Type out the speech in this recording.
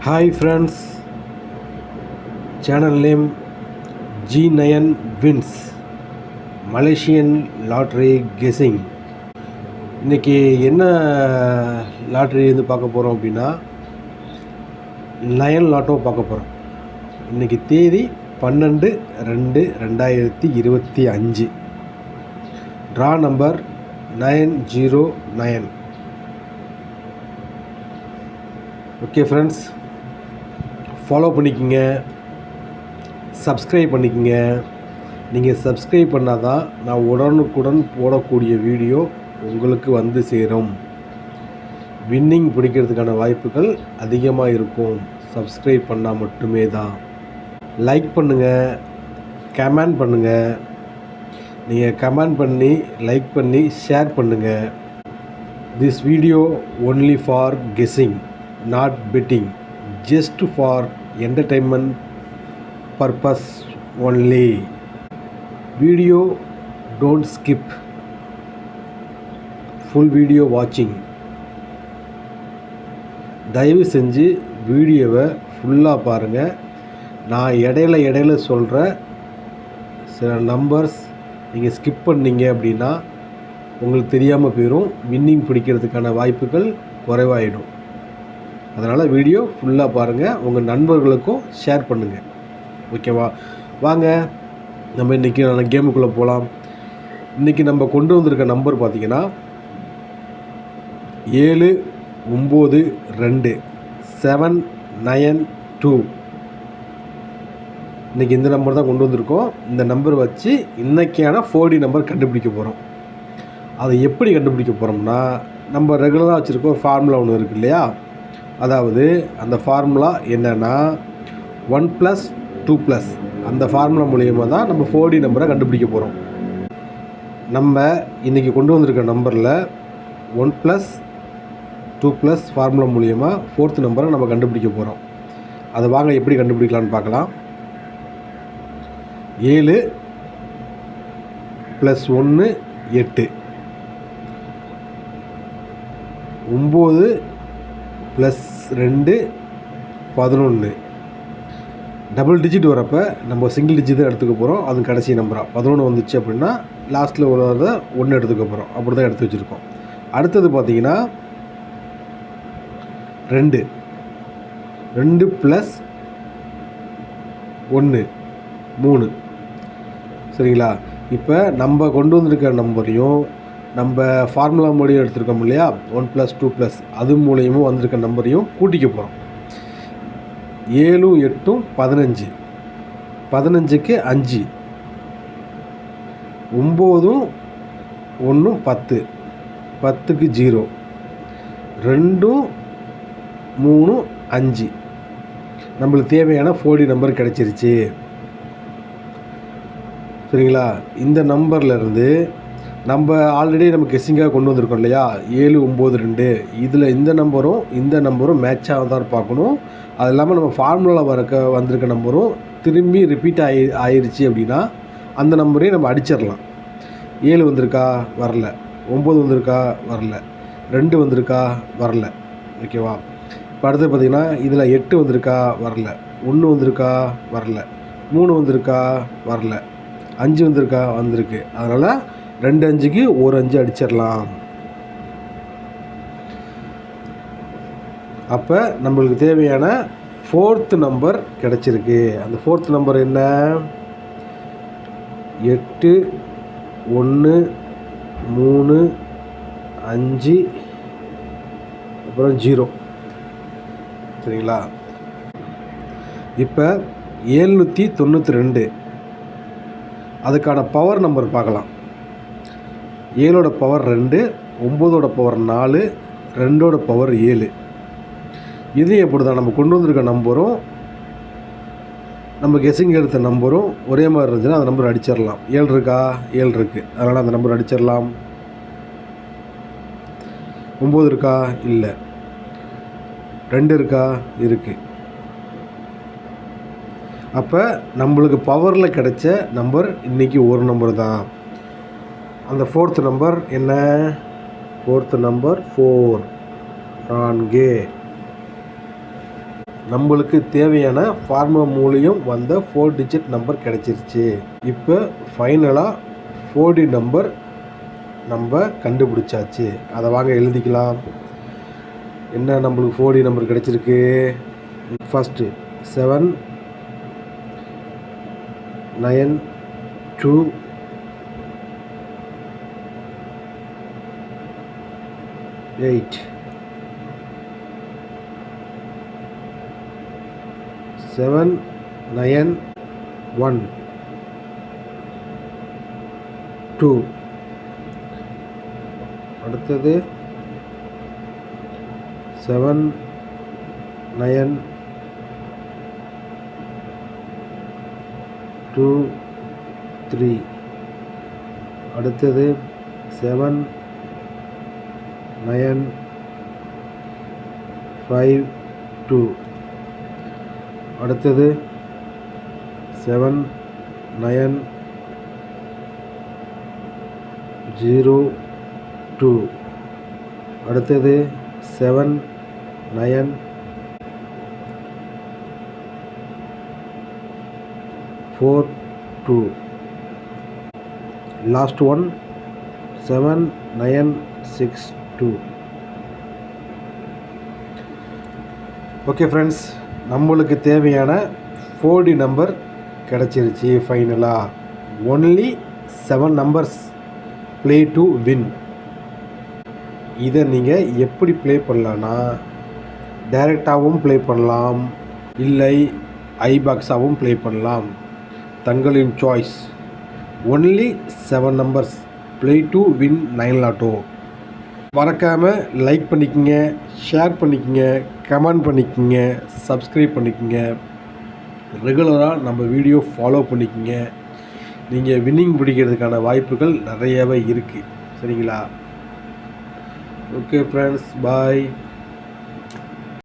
Hi friends, channel name G9 Wins Malaysian Lottery Guessing. இன்றைக்கி என்ன lottery வந்து பார்க்க போகிறோம் அப்படின்னா லயன் லாட்டோ பார்க்க போகிறோம். இன்றைக்கி தேதி 12/2/2025. Draw number 909. Okay friends, follow பண்ணிக்கோங்க, சப்ஸ்கிரைப் பண்ணிக்கோங்க. நீங்கள் சப்ஸ்கிரைப் பண்ணால் தான் நான் உடனுக்குடன் போடக்கூடிய வீடியோ உங்களுக்கு வந்து சேரும். வின்னிங் பிடிக்கிறதுக்கான வாய்ப்புகள் அதிகமாக இருக்கும். சப்ஸ்கிரைப் பண்ணால் மட்டுமே தான். லைக் பண்ணுங்கள், கமெண்ட் பண்ணுங்கள். நீங்கள் கமெண்ட் பண்ணி, லைக் பண்ணி, ஷேர் பண்ணுங்கள். This video only for guessing, not betting, just for entertainment purpose only. Video don't skip, full video watching. தயவு செஞ்சு வீடியோவை ஃபுல்லாக பாருங்கள். நான் இடையில சொல்கிற சில நம்பர்ஸ் நீங்கள் ஸ்கிப் பண்ணீங்க அப்படின்னா உங்களுக்கு தெரியாமல் போயிடும். வின்னிங் பிடிக்கிறதுக்கான வாய்ப்புகள் குறைவாயிடும். அதனால் வீடியோ ஃபுல்லாக பாருங்கள், உங்கள் நண்பர்களுக்கும் ஷேர் பண்ணுங்கள். ஓகேவா? வாங்க நம்ம இன்றைக்கி கேமுக்குள்ளே போகலாம். இன்றைக்கி நம்ம கொண்டு வந்திருக்க நம்பர் பார்த்திங்கன்னா 792 792. இன்றைக்கி இந்த நம்பர் தான் கொண்டு வந்திருக்கோம். இந்த நம்பர் வச்சு இன்றைக்கான 4D நம்பர் கண்டுபிடிக்க போகிறோம். அதை எப்படி கண்டுபிடிக்க போகிறோம்னா, நம்ம ரெகுலராக வச்சுருக்கோம் ஃபார்முலா ஒன்று இருக்குது இல்லையா? அதாவது அந்த ஃபார்முலா என்னென்னா 1+2+. அந்த ஃபார்முலா மூலியமாக தான் நம்ம 4D நம்பரை கண்டுபிடிக்க போகிறோம். நம்ம இன்றைக்கி கொண்டு வந்திருக்க நம்பரில் 1+2+ ஃபார்முலா மூலியமாக 4th நம்பரை நம்ம கண்டுபிடிக்க போகிறோம். அதை வாங்க எப்படி கண்டுபிடிக்கலான்னு பார்க்கலாம். 7 + 1 8, 9 + 2 11. டபுள் டிஜிட் வரப்போ நம்ம சிங்கிள் டிஜிட் தான் எடுத்துக்க போகிறோம். அது கடைசி நம்பராக 11 வந்துச்சு அப்படின்னா லாஸ்ட்டில் உள்ளதை 1 எடுத்துக்க போகிறோம். அப்படி தான் எடுத்து வச்சுருக்கோம். அடுத்தது பார்த்திங்கன்னா 2 + 1 3. சரிங்களா? இப்போ நம்ம கொண்டு வந்திருக்க நம்பரையும் நம்ம ஃபார்முலா மூலியம் எடுத்துருக்கோம் இல்லையா, 1+2+, அது மூலியமும் வந்திருக்க நம்பரையும் கூட்டிக்க போகிறோம். 7 8 15, 15க்கு 5, 9 1 10, 10க்கு 0, 2 3 5. நம்மளுக்கு தேவையான 4D நம்பர் கிடச்சிருச்சு. சரிங்களா? இந்த நம்பர்லேருந்து நம்ம ஆல்ரெடி நம்ம கெஸ்ஸிங்காக கொண்டு வந்திருக்கோம் இல்லையா, 792. இதில் இந்த நம்பரும் மேட்சாக தான் பார்க்கணும். அது இல்லாமல் நம்ம ஃபார்முலாவில் வந்திருக்க நம்பரும் திரும்பி ரிப்பீட் ஆயிடுச்சு அப்படின்னா அந்த நம்பரையும் நம்ம அடிச்சிடலாம். 7 வந்திருக்கா, வரல. 9 வந்திருக்கா, வரல. 2 வந்திருக்கா, வரல. ஓகேவா? இப்போ அடுத்து பார்த்திங்கன்னா இதில் 8 வந்திருக்கா, வரல. 1 வந்திருக்கா, வரல. 3 வந்திருக்கா, வரல. 5 வந்திருக்கா, வந்திருக்கு. அதனால் 2 5க்கு ஒரு 5 அடிச்சிடலாம். அப்போ நம்மளுக்கு தேவையான 4th நம்பர் கிடச்சிருக்கு. அந்த 4th நம்பர் என்ன? 8 1 3 5 அப்புறம் 0. சரிங்களா? இப்போ 792 அதுக்கான பவர் நம்பர் பார்க்கலாம். 7ஓட பவர் 2, 9ஓட பவர் 4, 2ஓட பவர் 7. இது எப்படி தான் நம்ம கொண்டு வந்திருக்க நம்பரும் நம்ம கெஸ்ஸிங் எடுத்த நம்பரும் ஒரே மாதிரி இருந்துச்சுன்னா அந்த நம்பர் அடிச்சிடலாம். 7 இருக்கா, 7 இருக்குது. அதனால் அந்த நம்பர் அடிச்சிடலாம். 9 இருக்கா, இல்லை. 2 இருக்கா, இருக்குது. அப்போ நம்மளுக்கு பவரில் கிடைச்ச நம்பர் இன்றைக்கி ஒரு நம்பர் தான். அந்த 4th நம்பர் என்ன? 4th number 4. 4. நம்மளுக்கு தேவையான ஃபார்முலா மூலியம் வந்த 4 டிஜிட் நம்பர் கிடச்சிருச்சு. இப்போ ஃபைனலாக 4D நம்பர் நம்ம கண்டுபிடிச்சாச்சு. அதை வாங்க எழுதிக்கலாம். என்ன நம்மளுக்கு 4D நம்பர் கிடச்சிருக்கு? ஃபஸ்ட்டு 7 9 2 8 7 9 1 2. அடுத்தது 7 9 2 3. அடுத்தது 7 9 5 2. அடுத்தது 7 9 0 2. அடுத்தது 7 9 4 2. Last one 7 9 6 2. ஓகே ஃப்ரெண்ட்ஸ், நம்மளுக்கு தேவையான 4D நம்பர் கிடச்சிருச்சு. ஃபைனலாக only 7 numbers play to win. இதை நீங்கள் எப்படி ப்ளே பண்ணலான்னா, டைரெக்டாகவும் ப்ளே பண்ணலாம், இல்லை ஐபாக்ஸாகவும் ப்ளே பண்ணலாம். தங்களின் choice. Only 7 numbers play to win 9 lotto. மறக்காமல் லைக் பண்ணிக்கங்க, ஷேர் பண்ணிக்கங்க, கமெண்ட் பண்ணிக்கங்க, சப்ஸ்கிரைப் பண்ணிக்கங்க. ரெகுலராக நம்ம வீடியோ ஃபாலோ பண்ணிக்கங்க. நீங்கள் வின்னிங் பிடிக்கிறதுக்கான வாய்ப்புகள் நிறையவே இருக்குது. சரிங்களா? ஓகே ஃப்ரெண்ட்ஸ், பாய்.